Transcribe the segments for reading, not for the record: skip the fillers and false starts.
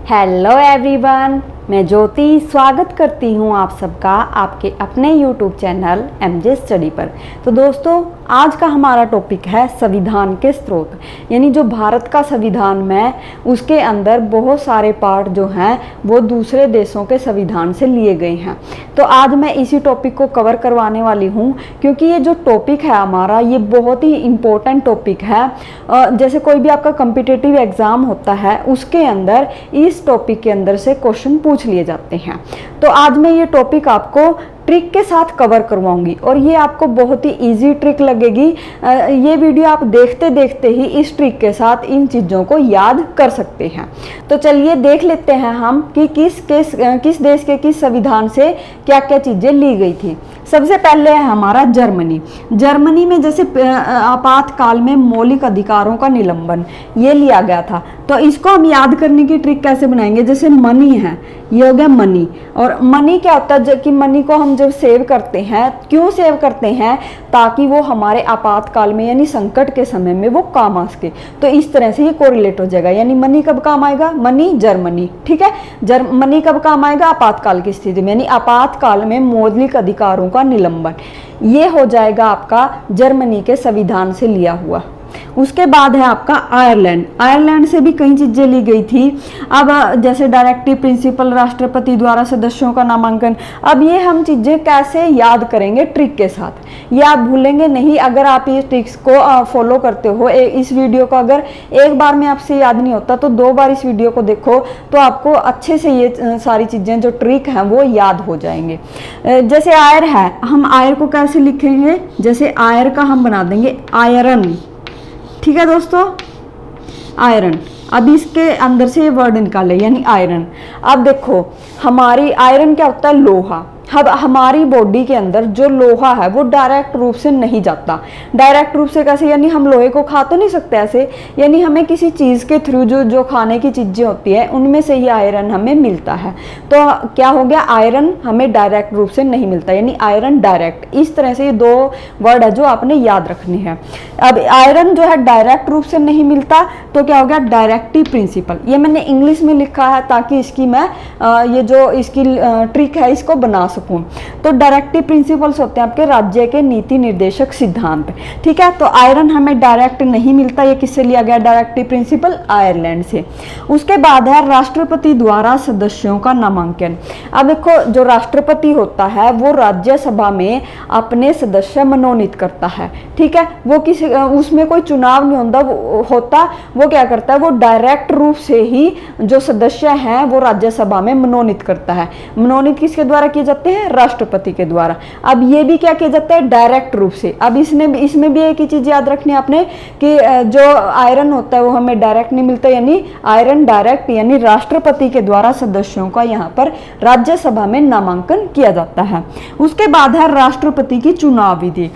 Hello everyone, मैं ज्योति स्वागत करती हूँ आप सबका आपके अपने यूट्यूब चैनल एमजे स्टडी पर। तो दोस्तों, आज का हमारा टॉपिक है संविधान के स्रोत, यानी जो भारत का संविधान है उसके अंदर बहुत सारे पार्ट जो हैं वो दूसरे देशों के संविधान से लिए गए हैं। तो आज मैं इसी टॉपिक को कवर करवाने वाली हूँ, क्योंकि ये जो टॉपिक है हमारा ये बहुत ही इम्पोर्टेंट टॉपिक है। जैसे कोई भी आपका कॉम्पिटिटिव एग्ज़ाम होता है उसके अंदर इस टॉपिक के अंदर से क्वेश्चन पूछ लिए जाते हैं। तो आज मैं ये टॉपिक आपको ट्रिक के साथ कवर करवाऊंगी और ये आपको बहुत ही इजी ट्रिक लगेगी। ये वीडियो आप देखते देखते ही इस ट्रिक के साथ इन चीज़ों को याद कर सकते हैं। तो चलिए देख लेते हैं हम कि किस देश के किस संविधान से क्या क्या चीज़ें ली गई थी। सबसे पहले है हमारा जर्मनी। जर्मनी में जैसे आपातकाल में मौलिक अधिकारों का निलंबन ये लिया गया था। तो इसको हम याद करने की ट्रिक कैसे बनाएंगे? जैसे मनी है, ये हो गया मनी। और मनी क्या होता है कि मनी को हम जब सेव करते हैं, क्यों सेव करते हैं? ताकि वो हमारे आपातकाल में यानी संकट के समय में वो काम आ सके। तो इस तरह से ये कोरिलेट हो जाएगा, यानी मनी कब काम आएगा? मनी जर्मनी, ठीक है। मनी कब काम आएगा? आपातकाल की स्थिति में, यानी आपातकाल में मौलिक अधिकारों का निलंबन। ये हो जाएगा आपका जर्मनी के संविधान से लिया हुआ। उसके बाद है आपका आयरलैंड। आयरलैंड से भी कई चीज़ें ली गई थी। अब जैसे डायरेक्टिव प्रिंसिपल, राष्ट्रपति द्वारा सदस्यों का नामांकन। अब ये हम चीज़ें कैसे याद करेंगे? ट्रिक के साथ। ये आप भूलेंगे नहीं अगर आप ये ट्रिक्स को फॉलो करते हो। इस वीडियो को अगर एक बार में आपसे याद नहीं होता तो 2 बार इस वीडियो को देखो तो आपको अच्छे से ये सारी चीज़ें जो ट्रिक हैं वो याद हो जाएंगे। जैसे आयर है, हम आयर को कैसे लिखेंगे? जैसे आयर का हम बना देंगे आयरन, ठीक है दोस्तों, आयरन। अब इसके अंदर से ये वर्ड निकाले यानी आयरन। अब देखो, हमारी आयरन क्या होता है? लोहा। अब हमारी बॉडी के अंदर जो लोहा है वो डायरेक्ट रूप से नहीं जाता। डायरेक्ट रूप से कैसे? यानी हम लोहे को खा तो नहीं सकते ऐसे, यानी हमें किसी चीज़ के थ्रू जो खाने की चीज़ें होती है उनमें से ही आयरन हमें मिलता है। तो क्या हो गया? आयरन हमें डायरेक्ट रूप से नहीं मिलता, यानी आयरन डायरेक्ट। इस तरह से ये 2 वर्ड है जो आपने याद रखने हैं। अब आयरन जो है डायरेक्ट रूप से नहीं मिलता तो क्या हो गया? Directive principle. ये मैंने इंग्लिश में लिखा है ताकि इसकी मैं ये जो इसकी ट्रिक है इसको बना सकूं। तो डायरेक्टिव प्रिंसिपल्स होते हैं आपके राज्य के नीति निर्देशक सिद्धांत, ठीक है। तो आयरन हमें डायरेक्ट नहीं मिलता। ये किससे लिया गया? डायरेक्टिव प्रिंसिपल आयरलैंड से। उसके बाद है राष्ट्रपति द्वारा सदस्यों का नामांकन। अब देखो, जो राष्ट्रपति होता है वो राज्यसभा में अपने सदस्य मनोनीत करता है, ठीक है। वो उसमें कोई चुनाव नहीं होता। वो क्या करता है? वो डायरेक्ट रूप से ही जो सदस्य हैं वो राज्यसभा में मनोनीत करता है। मनोनीत किसके द्वारा किए जाते हैं? राष्ट्रपति के द्वारा। अब ये भी क्या किया जाता है? डायरेक्ट रूप से। अब इसमें भी एक ही चीज याद रखनी है आपने कि जो आयरन होता है वो हमें डायरेक्ट नहीं मिलता, यानी आयरन डायरेक्ट, यानी राष्ट्रपति के द्वारा सदस्यों का यहाँ पर राज्यसभा में नामांकन किया जाता है। उसके बाद है राष्ट्रपति की चुनाव विधि।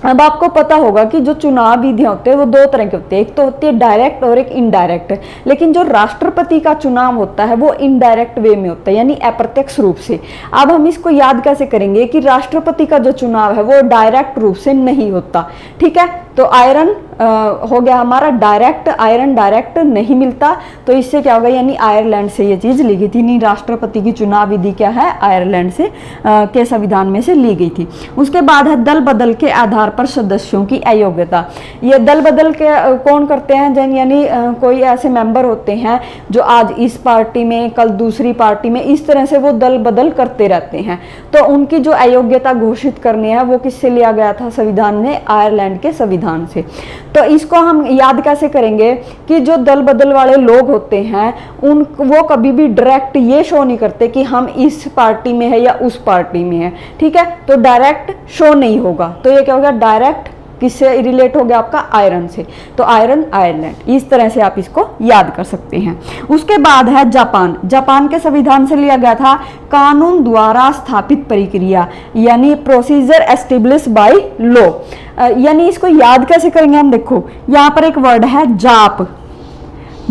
अब आपको पता होगा कि जो चुनाव विधियां होते हैं वो 2 तरह के होते हैं, एक तो होती है डायरेक्ट और एक इनडायरेक्ट। लेकिन जो राष्ट्रपति का चुनाव होता है वो इनडायरेक्ट वे में होता है, यानी अप्रत्यक्ष रूप से। अब हम इसको याद कैसे करेंगे कि राष्ट्रपति का जो चुनाव है वो डायरेक्ट रूप से नहीं होता, ठीक है। तो आयरन हो गया हमारा डायरेक्ट, आयरन डायरेक्ट नहीं मिलता। तो इससे क्या होगा? यानी आयरलैंड से ये चीज ली गई थी। नहीं, राष्ट्रपति की चुनाव विधि क्या है? आयरलैंड से के संविधान में से ली गई थी। उसके बाद है दल बदल के आधार पर सदस्यों की अयोग्यता। ये दल बदल के कौन करते हैं? यानी कोई ऐसे मेंबर होते हैं जो आज इस पार्टी में कल दूसरी पार्टी में, इस तरह से वो दल बदल करते रहते हैं। तो उनकी जो अयोग्यता घोषित करनी है वो किससे लिया गया था संविधान में? आयरलैंड के संविधान से। तो इसको हम याद कैसे करेंगे कि जो दल बदल वाले लोग होते हैं वो कभी भी डायरेक्ट ये शो नहीं करते कि हम इस पार्टी में है या उस पार्टी में है, ठीक है। तो डायरेक्ट शो नहीं होगा। तो ये क्या होगा? डायरेक्ट किससे रिलेट हो गया? आपका आयरन से। तो आयरन, आयरलैंड। इस तरह से आप इसको याद कर सकते हैं। उसके बाद है जापान। जापान के संविधान से लिया गया था कानून द्वारा स्थापित प्रक्रिया, यानी प्रोसीजर एस्टेब्लिश बाय लॉ। यानी इसको याद कैसे करेंगे हम? देखो, यहाँ पर एक वर्ड है जाप।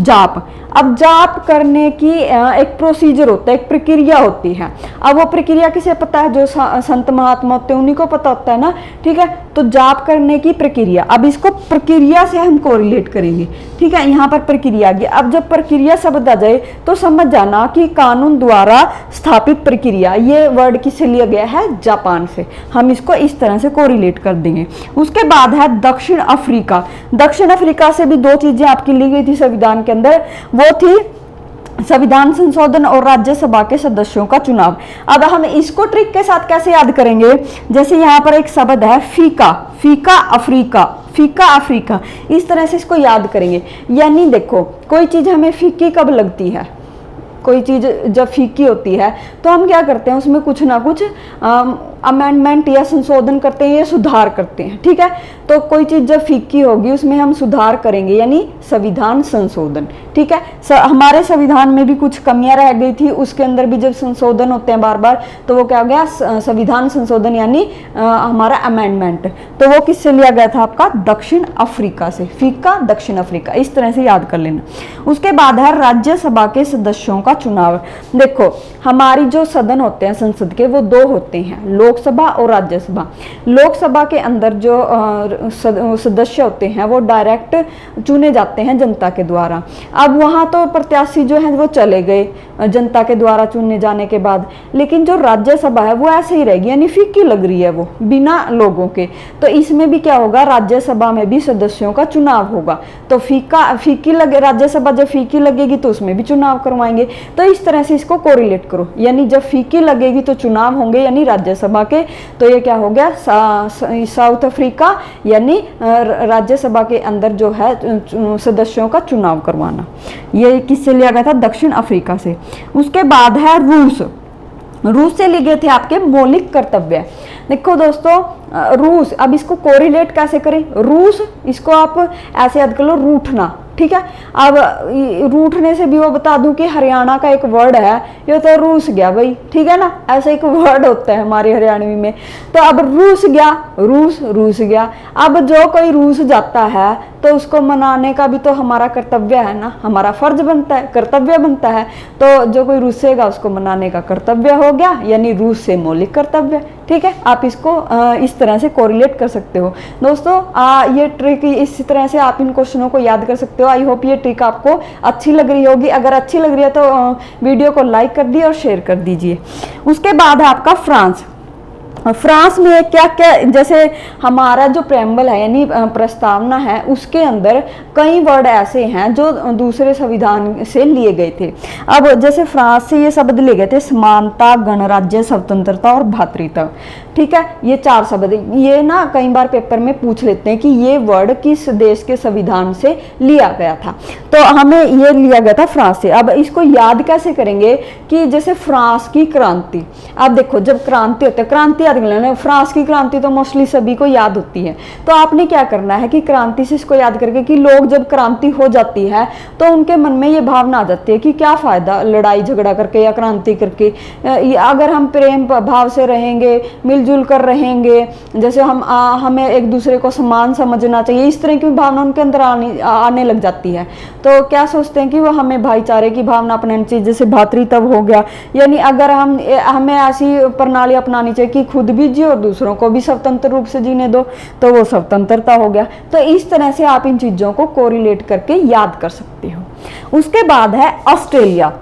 जाप। अब जाप करने की एक प्रोसीजर होता है, एक प्रक्रिया होती है। अब वो प्रक्रिया किसे पता है? जो संत महात्मा होते हैं उन्हीं को पता होता है ना, ठीक है। तो जाप करने की प्रक्रिया, अब इसको प्रक्रिया से हम कोरिलेट करेंगे, ठीक है। यहाँ पर प्रक्रिया आ गई। अब जब प्रक्रिया शब्द आ जाए तो समझ जाना कि कानून द्वारा स्थापित प्रक्रिया, ये वर्ड किससे लिया गया है? जापान से। हम इसको इस तरह से कोरिलेट कर देंगे। उसके बाद है दक्षिण अफ्रीका। दक्षिण अफ्रीका से भी दो चीजें आपकी ली गई थी संविधान के अंदर, वो थी संविधान संशोधन और राज्यसभा के सदस्यों का चुनाव। अब हम इसको ट्रिक के साथ कैसे याद करेंगे? जैसे यहाँ पर एक शब्द है फीका, फीका अफ्रीका, फीका अफ्रीका, इस तरह से इसको याद करेंगे। यानी देखो, कोई चीज हमें फीकी कब लगती है? कोई चीज जब फीकी होती है तो हम क्या करते हैं? उसमें कुछ ना कुछ अमेंडमेंट या संशोधन करते हैं या सुधार करते हैं, ठीक है। तो कोई चीज जब फीकी होगी उसमें हम सुधार करेंगे, यानी संविधान संशोधन, ठीक है। हमारे संविधान में भी कुछ कमियां रह गई थी, उसके अंदर भी जब संशोधन होते हैं बार बार, तो वो क्या हो गया? संविधान संशोधन, यानी हमारा अमेंडमेंट। तो वो किससे लिया गया था? आपका दक्षिण अफ्रीका से। फीका दक्षिण अफ्रीका, इस तरह से याद कर लेना। उसके बाद है राज्यसभा के सदस्यों का चुनाव। देखो, हमारी जो सदन होते हैं संसद के, वो दो होते हैं, लोकसभा और राज्यसभा। लोकसभा के अंदर जो सदस्य होते हैं वो डायरेक्ट चुने जाते हैं जनता के द्वारा। अब वहां तो प्रत्याशी जो है वो चले गए जनता के द्वारा चुने जाने के बाद, लेकिन जो राज्यसभा है वो ऐसे ही रहेगी, यानी फीकी लग रही है वो, बिना लोगों के। तो इसमें भी क्या होगा? राज्यसभा में भी सदस्यों का चुनाव होगा। तो फीकी लगे, राज्यसभा जब फीकी लगेगी तो उसमें भी चुनाव करवाएंगे। तो इस तरह से इसको कोरिलेट करो, यानी जब फीकी लगेगी तो चुनाव होंगे, यानी राज्यसभा के। तो ये क्या हो गया? साउथ अफ्रीका, यानी राज्यसभा के अंदर जो है सदस्यों का चुनाव करवाना। ये किससे लिया गया था? दक्षिण अफ्रीका से। उसके बाद है रूस। रूस से लिए गए थे आपके मौलिक कर्तव्य। देखो दोस्तों, रूस, अब इसको कोरिलेट कैसे करें? रूस, इसको आप ऐसे याद कर लो, रूठना, ठीक है। अब रूठने से भी वो बता दूं कि हरियाणा का एक वर्ड है, ये तो रूस गया भाई, ठीक है ना, ऐसा एक वर्ड होता है हमारे हरियाणवी में। तो अब रूस गया, रूस गया। अब जो कोई रूस जाता है तो उसको मनाने का भी तो हमारा कर्तव्य है ना, हमारा फर्ज बनता है, कर्तव्य बनता है। तो जो कोई रूसेगा उसको मनाने का कर्तव्य हो गया, यानी रूस से मौलिक कर्तव्य, ठीक है। आप इसको इस तरह से कोरिलेट कर सकते हो दोस्तों। ये ट्रिक इसी तरह से आप इन क्वेश्चनों को याद कर सकते हो। आई होप ये ट्रिक आपको अच्छी लग रही होगी। अगर अच्छी लग रही है तो वीडियो को लाइक कर दिए और शेयर कर दीजिए। उसके बाद है आपका फ्रांस। फ्रांस में क्या क्या, जैसे हमारा जो प्रेम्बल है यानी प्रस्तावना है, उसके अंदर कई वर्ड ऐसे हैं जो दूसरे संविधान से लिए गए थे। अब जैसे फ्रांस से ये शब्द लिए गए थे, समानता, गणराज्य, स्वतंत्रता और भ्रातृत्व, ठीक है। ये 4 शब्द, ये ना कई बार पेपर में पूछ लेते हैं कि ये वर्ड किस देश के संविधान से लिया गया था। तो हमें ये लिया गया था फ्रांस से। अब इसको याद कैसे करेंगे कि जैसे फ्रांस की क्रांति, अब देखो जब क्रांति होती है, क्रांति याद कर लेना, फ्रांस की क्रांति तो मोस्टली सभी को याद होती है। तो आपने क्या करना है कि क्रांति से इसको याद करके कि लोग जब क्रांति हो जाती है तो उनके मन में ये भावना आ जाती है कि क्या फायदा लड़ाई झगड़ा करके या क्रांति करके, अगर हम प्रेम भाव से रहेंगे, मिलजुल कर रहेंगे, जैसे हमें एक दूसरे को समान समझना चाहिए, इस तरह की भावना उनके अंदर आने लग जाती है। तो क्या सोचते हैं कि वो हमें भाईचारे की भावना अपनानी चाहिए, जैसे भ्रातृत्व हो गया, यानी अगर हमें ऐसी प्रणाली अपनानी चाहिए कि खुद भी जियो और दूसरों को भी स्वतंत्र रूप से जीने दो, तो वो स्वतंत्रता हो गया। तो इस तरह से आप इन चीजों को कोरिलेट करके याद कर सकते हो। उसके बाद है ऑस्ट्रेलिया।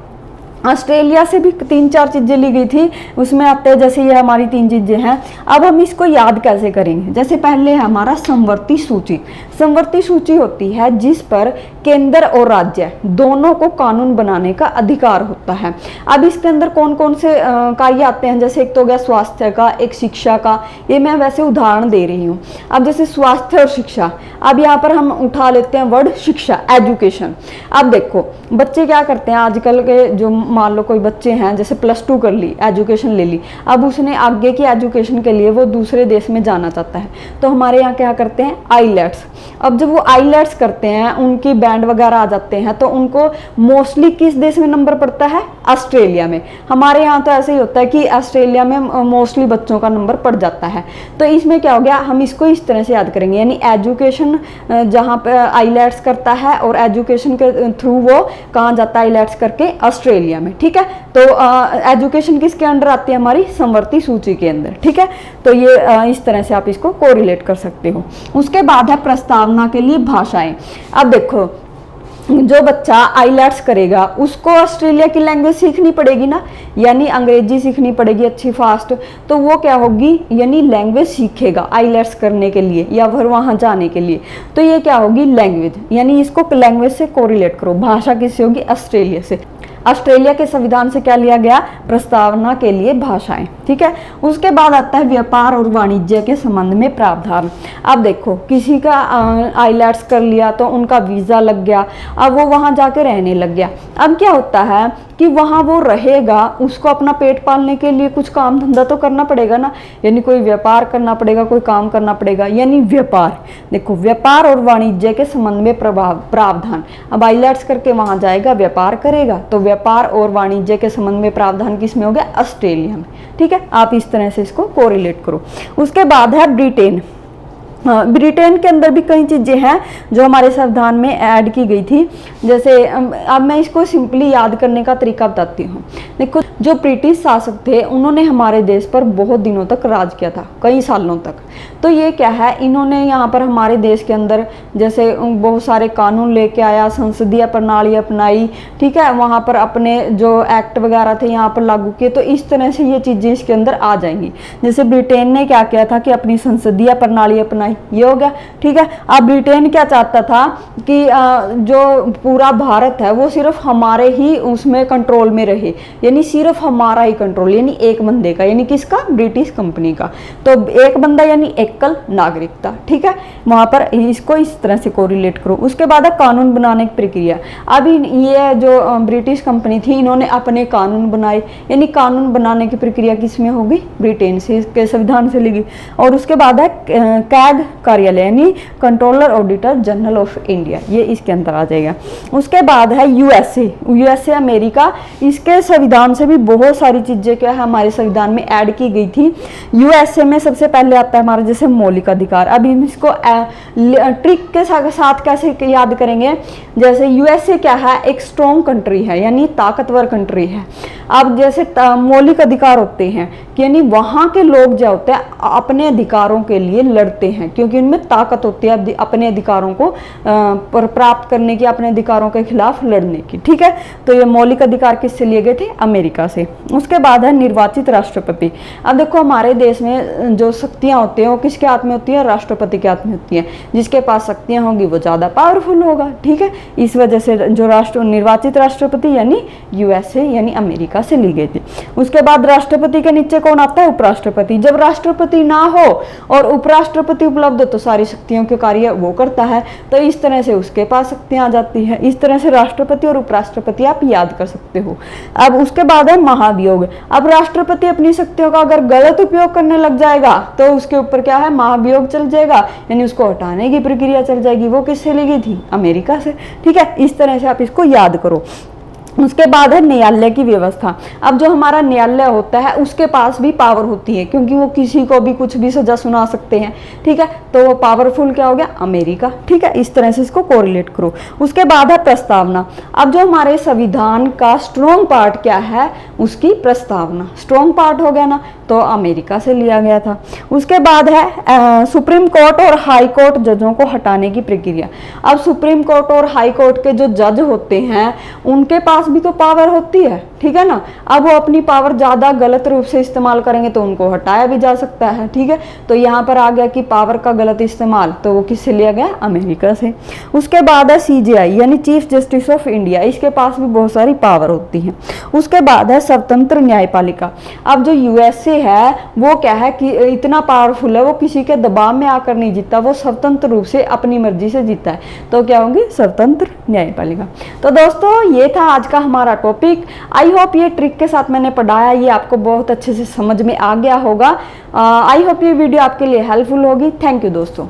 ऑस्ट्रेलिया से भी 3-4 चीजें ली गई थी, उसमें आते हैं, जैसे ये हमारी 3 चीजें हैं। अब हम इसको याद कैसे करेंगे? जैसे पहले है हमारा समवर्ती सूची। समवर्ती सूची होती है जिस पर केंद्र और राज्य दोनों को कानून बनाने का अधिकार होता है। अब इसके अंदर कौन कौन से कार्य आते हैं? जैसे एक तो हो गया स्वास्थ्य का, एक शिक्षा का, ये मैं वैसे उदाहरण दे रही हूँ। अब जैसे स्वास्थ्य और शिक्षा, अब यहाँ पर हम उठा लेते हैं वर्ड शिक्षा, एजुकेशन। अब देखो बच्चे क्या करते हैं आजकल के, जो मान लो कोई बच्चे हैं जैसे +2 कर ली, एजुकेशन ले ली, अब उसने आगे की एजुकेशन के लिए वो दूसरे देश में जाना चाहता है, तो हमारे यहाँ क्या करते हैं? आईलेट्स। अब जब वो आईलेट्स करते हैं, उनकी बैंड वगैरह आ जाते हैं, तो उनको मोस्टली किस देश में नंबर पड़ता है? ऑस्ट्रेलिया में। हमारे यहाँ तो ऐसे ही होता है कि ऑस्ट्रेलिया में मोस्टली बच्चों का नंबर पड़ जाता है। तो इसमें क्या हो गया, हम इसको इस तरह से याद करेंगे, यानी एजुकेशन जहाँ पे आईलेट्स करता है और एजुकेशन के थ्रू वो कहाँ जाता है आईलेट्स करके? ऑस्ट्रेलिया में। ठीक है, तो एजुकेशन किसके अंडर आती है? हमारी समवर्ती सूची के अंदर। ठीक है, तो ये इस तरह से आप इसको कोरिलेट कर सकते हो। उसके बाद है प्रस्तावना के लिए भाषाएं। अब देखो, जो बच्चा आईलेट्स करेगा उसको ऑस्ट्रेलिया की लैंग्वेज सीखनी पड़ेगी ना, यानी अंग्रेजी सीखनी पड़ेगी अच्छी फास्ट। तो वो क्या होगी, यानी लैंग्वेज सीखेगा आईलेट्स करने के लिए या फिर वहाँ जाने के लिए। तो ये क्या होगी? लैंग्वेज, यानी इसको लैंग्वेज से कोरिलेट करो। भाषा किससे होगी? ऑस्ट्रेलिया से। ऑस्ट्रेलिया के संविधान से क्या लिया गया? प्रस्तावना के लिए भाषाएं। ठीक है, उसके बाद आता है व्यापार और वाणिज्य के संबंध में प्रावधान। अब देखो, किसी का आईलेट्स कर लिया तो उनका वीजा लग गया, अब वो वहां जाके रहने लग गया। अब क्या होता है कि वहाँ वो रहेगा, उसको अपना पेट पालने के लिए कुछ काम धंधा तो करना पड़ेगा ना, यानी कोई व्यापार करना पड़ेगा, कोई काम करना पड़ेगा, यानी व्यापार। देखो, व्यापार और वाणिज्य के संबंध में प्रावधान। अब आईलेट्स करके वहाँ जाएगा, व्यापार करेगा, तो व्यापार और वाणिज्य के संबंध में प्रावधान किस में हो गया? ऑस्ट्रेलिया में। ठीक है, आप इस तरह से इसको कोरिलेट करो। उसके बाद है ब्रिटेन। ब्रिटेन के अंदर भी कई चीज़ें हैं जो हमारे संविधान में ऐड की गई थी। जैसे अब मैं इसको सिंपली याद करने का तरीका बताती हूँ। देखो, जो ब्रिटिश शासक थे उन्होंने हमारे देश पर बहुत दिनों तक राज किया था, कई सालों तक। तो ये क्या है, इन्होंने यहाँ पर हमारे देश के अंदर जैसे बहुत सारे कानून लेके आया, संसदीय प्रणाली अपनाई। ठीक है, वहाँ पर अपने जो एक्ट वगैरह थे यहाँ पर लागू किए। तो इस तरह से ये चीज़ें इसके अंदर आ जाएंगी। जैसे ब्रिटेन ने क्या किया था कि अपनी संसदीय प्रणाली अपनाई, ये हो गया। ठीक है, अब ब्रिटेन क्या चाहता था कि जो पूरा भारत है वो सिर्फ हमारे ही उसमें कंट्रोल में रहे, यानी सिर्फ हमारा ही कंट्रोल, यानी एक बंदे का, यानी किसका? ब्रिटिश कंपनी का। तो एक बंदा यानी एकल नागरिकता। ठीक है, वहां पर इसको इस तरह से कोरिलेट करो। उसके बाद है कानून बनाने की प्रक्रिया। अभी ये जो ब्रिटिश कंपनी थी, इन्होंने अपने कानून बनाए, यानी कानून बनाने की प्रक्रिया किसमें होगी? ब्रिटेन से, इसके संविधान से लेगी। और उसके बाद है कैग कार्यालय, यानी controller auditor general of India, ये इसके अंदर आ जाएगा। उसके बाद है यूएसए अमेरिका। इसके संविधान से भी बहुत सारी चीजें क्या है हमारे संविधान में ऐड की गई थी। यूएसए में सबसे पहले आता है हमारा जैसे मौलिक अधिकार। अभी हम इसको ट्रिक के साथ कैसे याद करेंगे? जैसे यूएसए क्या है? एक स्ट्रॉन्ग कंट्री है, यानी ताकतवर कंट्री है। अब जैसे मौलिक अधिकार होते हैं, यानी वहां के लोग जो होते हैं अपने अधिकारों के लिए लड़ते हैं, क्योंकि उनमें ताकत होती है अपने अधिकारों को प्राप्त करने की, अपने अधिकारों के खिलाफ लड़ने की। ठीक है, तो ये मौलिक अधिकार किससे लिए गए थे? अमेरिका से। उसके बाद है निर्वाचित राष्ट्रपति। अब देखो, हमारे देश में जो शक्तियां होती हैं वो किसके हाथ में होती है? राष्ट्रपति के हाथ में होती है। जिसके पास शक्तियां होंगी वो ज्यादा पावरफुल होगा। ठीक है, इस वजह से जो निर्वाचित राष्ट्रपति यानी यूएसए यानी अमेरिका से ली गई थी। उसके बाद राष्ट्रपति के नीचे कौन आता है? उपराष्ट्रपति। जब राष्ट्रपति ना हो और उपराष्ट्रपति उपलब्ध हो तो सारी शक्तियों के कार्य वो करता है, तो इस तरह से उसके पास शक्तियां आ जाती है। इस तरह से राष्ट्रपति और उपराष्ट्रपति आप याद कर सकते हो। अब उसके बाद है महाभियोग। अब राष्ट्रपति अपनी शक्तियों का अगर गलत उपयोग करने लग जाएगा तो उसके ऊपर क्या है? महाभियोग चल जाएगा, यानी उसको हटाने की प्रक्रिया चल जाएगी। वो किससे ली गई थी? अमेरिका से। ठीक है, इस तरह से आप इसको याद करो। उसके बाद है न्यायालय की व्यवस्था। अब जो हमारा न्यायालय होता है उसके पास भी पावर होती है, क्योंकि वो किसी को भी कुछ भी सजा सुना सकते हैं। ठीक है, तो वो पावरफुल क्या हो गया? अमेरिका। ठीक है, इस तरह से इसको कोरिलेट करो। उसके बाद है प्रस्तावना। अब जो हमारे संविधान का स्ट्रॉन्ग पार्ट क्या है? उसकी प्रस्तावना स्ट्रॉन्ग पार्ट हो गया ना, तो अमेरिका से लिया गया था। उसके बाद है सुप्रीम कोर्ट और हाई कोर्ट जजों को हटाने की प्रक्रिया। अब सुप्रीम कोर्ट और हाई कोर्ट के जो जज होते हैं उनके पास भी तो पावर होती है। ठीक है ना, अब वो अपनी पावर ज्यादा गलत रूप से इस्तेमाल करेंगे तो उनको हटाया भी जा सकता है। ठीक है, तो यहाँ पर आ गया कि पावर का गलत इस्तेमाल, तो वो किससे लिया गया? अमेरिका से। उसके बाद है सीजेआई यानी चीफ जस्टिस ऑफ इंडिया। इसके पास भी बहुत सारी पावर होती है। उसके बाद है स्वतंत्र न्यायपालिका। अब जो यूएसए है वो क्या है कि इतना पावरफुल है, वो किसी के दबाव में आकर नहीं जीता, वो स्वतंत्र रूप से अपनी मर्जी से जीता है। तो क्या होगी? स्वतंत्र न्यायपालिका। तो दोस्तों, ये था आज का हमारा टॉपिक। आई होप ये ट्रिक के साथ मैंने पढ़ाया ये आपको बहुत अच्छे से समझ में आ गया होगा। आई होप ये वीडियो आपके लिए हेल्पफुल होगी। थैंक यू दोस्तों।